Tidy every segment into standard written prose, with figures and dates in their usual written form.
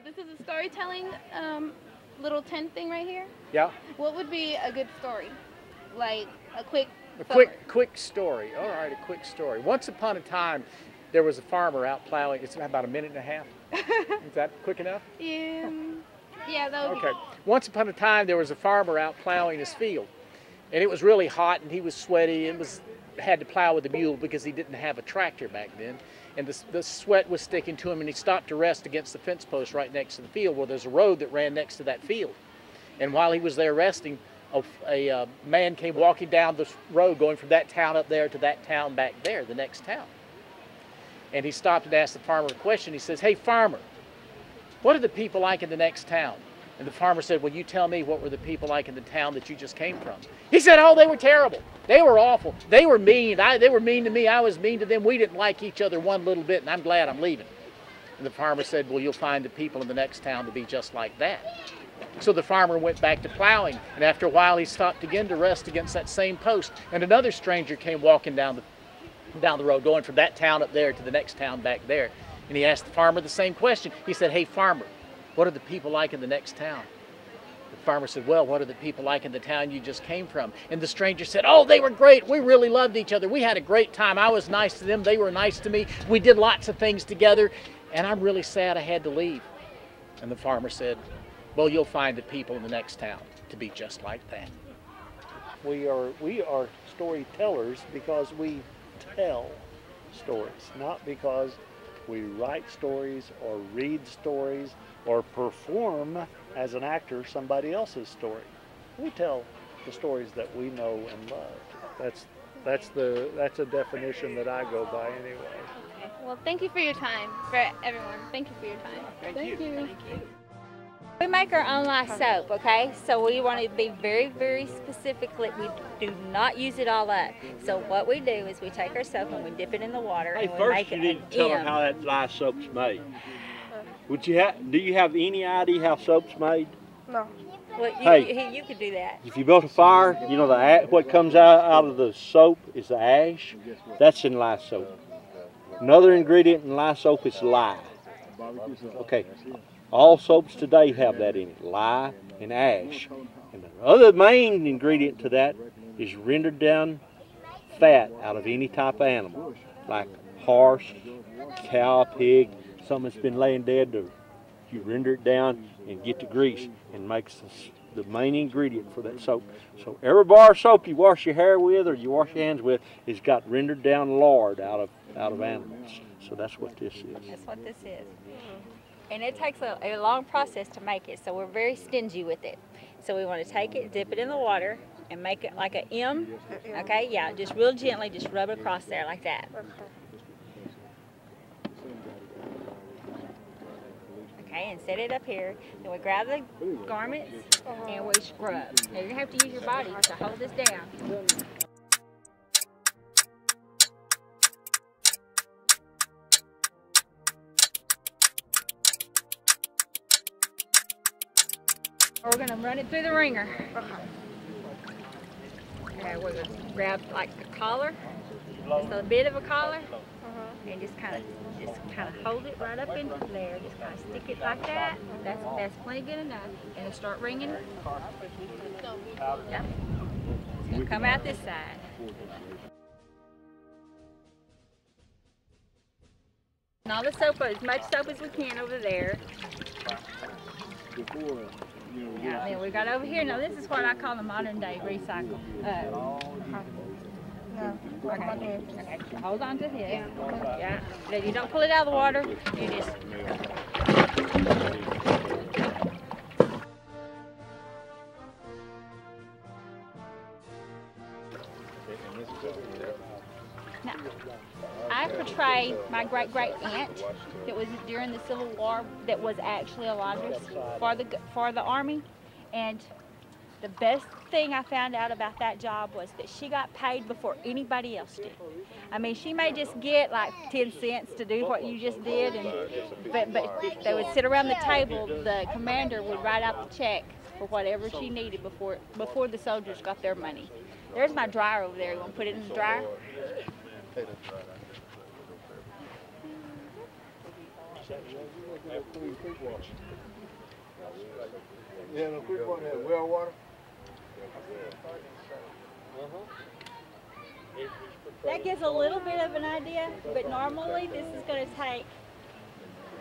this is a storytelling little tent thing right here. Yeah. What would be a good story? Like a quick quick story. All right, a quick story. Once upon a time, there was a farmer out plowing. It's about a minute and a half. Is that quick enough? Yeah, that would Okay. Once upon a time, there was a farmer out plowing his field, and it was really hot, and he was sweaty, and had to plow with a mule because he didn't have a tractor back then. And the sweat was sticking to him, and he stopped to rest against the fence post right next to the field. Well, there's a road that ran next to that field. And while he was there resting, a man came walking down the road going from that town up there to that town back there, the next town. And he stopped and asked the farmer a question. He says, "Hey, farmer, what are the people like in the next town?" And the farmer said, "Well, you tell me, what were the people like in the town that you just came from?" He said, "Oh, they were terrible. They were awful. They were mean. They were mean to me. I was mean to them. We didn't like each other one little bit, and I'm glad I'm leaving." And the farmer said, "Well, you'll find the people in the next town to be just like that." So the farmer went back to plowing, and after a while he stopped again to rest against that same post, and another stranger came walking down the road, going from that town up there to the next town back there. And he asked the farmer the same question. He said, "Hey, farmer, what are the people like in the next town?" The farmer said, "Well, what are the people like in the town you just came from?" And the stranger said, "Oh, they were great. We really loved each other. We had a great time. I was nice to them. They were nice to me. We did lots of things together. And I'm really sad I had to leave." And the farmer said, "Well, you'll find the people in the next town to be just like that." We are storytellers because we tell stories, not because we write stories or read stories or perform as an actor somebody else's story. We tell the stories that we know and love. That's a definition that I go by anyway. Well, thank you for your time, for everyone. Thank you for your time. Thank you. We make our own lye soap, okay? So we want to be very, very specific. We do not use it all up. So what we do is we take our soap and we dip it in the water. Hey, and we first make you it need to tell them how that lye soap's made. Do you have any idea how soap's made? No. Well, you could do that. If you built a fire, you know what comes out of the soap is the ash. That's in lye soap. Another ingredient in lye soap is lye. Okay. All soaps today have that in it, lye and ash. And the other main ingredient to that is rendered down fat out of any type of animal, like horse, cow, pig, something that's been laying dead. You render it down and get the grease and makes the main ingredient for that soap. So every bar of soap you wash your hair with or you wash your hands with has got rendered down lard out of animals. So that's what this is. That's what this is. And it takes a long process to make it, so we're very stingy with it. So we want to take it, dip it in the water, and make it like an M. Okay, yeah, just real gently, just rub it across there like that. Okay, and set it up here. Then we grab the garments and we scrub. Now you're gonna have to use your body to hold this down. We're going to run it through the wringer. Okay, we're going to grab like a collar, just a bit of a collar, and just kind of hold it right up into there. Just kind of stick it like that. That's plenty good enough. And then start wringing. Yeah. It's going to come out this side. And all the soap, as much soap as we can over there. Yeah, then we got over here. Now this is what I call the modern day recycle. Okay. So hold on to this. Yeah. Then you don't pull it out of the water. You just. Now, I portray my great-great-aunt that was during the Civil War, that was actually a laundress for the Army, and the best thing I found out about that job was that she got paid before anybody else did. I mean, she may just get like 10 cents to do what you just did, but they would sit around the table. The commander would write out the check for whatever she needed before the soldiers got their money. There's my dryer over there. You want to put it in the dryer? Yeah, no quick water, well water. That gives a little bit of an idea, but normally this is going to take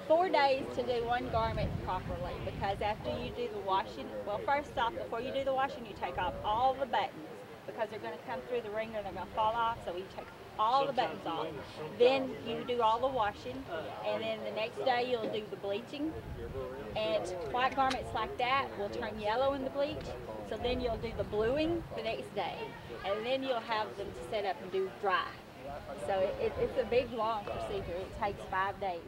4 days to do one garment properly, because after you do the washing, well, first off, before you do the washing, you take off all the buttons, because they're going to come through the wringer and they're going to fall off, so you take all the buttons off. Then you do all the washing, and then the next day you'll do the bleaching, and white garments like that will turn yellow in the bleach, so then you'll do the bluing the next day, and then you'll have them set up and do dry. So it's a big, long procedure. It takes 5 days.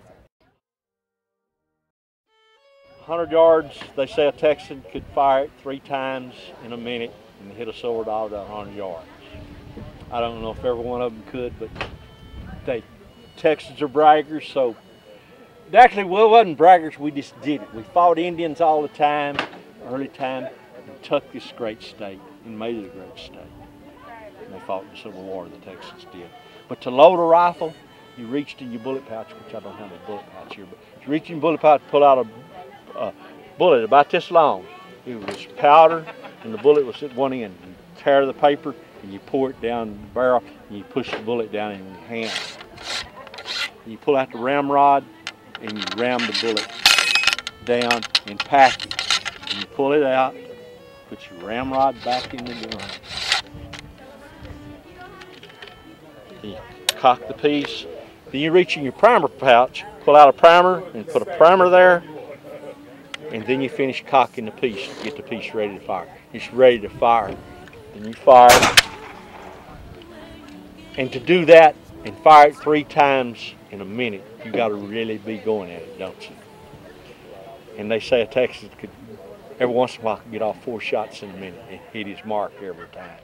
100 yards, they say a Texan could fire it 3 times in a minute and hit a silver dollar to 100 yards. I don't know if every one of them could, but Texans are braggers, so actually, we wasn't braggers, we just did it. We fought Indians all the time, early time, and took this great state and made it a great state. And they fought in the Civil War, the Texans did. But to load a rifle, you reached in your bullet pouch, which I don't have a bullet pouch here, but you reach in your bullet pouch, pull out a bullet about this long. It was powder, and the bullet was at one end. You tear the paper, and you pour it down the barrel, and you push the bullet down in your hand. And you pull out the ramrod, and you ram the bullet down and pack it. And you pull it out, put your ramrod back in the gun. Then you cock the piece. Then you reach in your primer pouch, pull out a primer, and put a primer there. And then you finish cocking the piece to get the piece ready to fire. It's ready to fire. Then you fire. And to do that and fire it 3 times in a minute, you got to really be going at it, don't you? And they say a Texan could, every once in a while, get off 4 shots in a minute and hit his mark every time.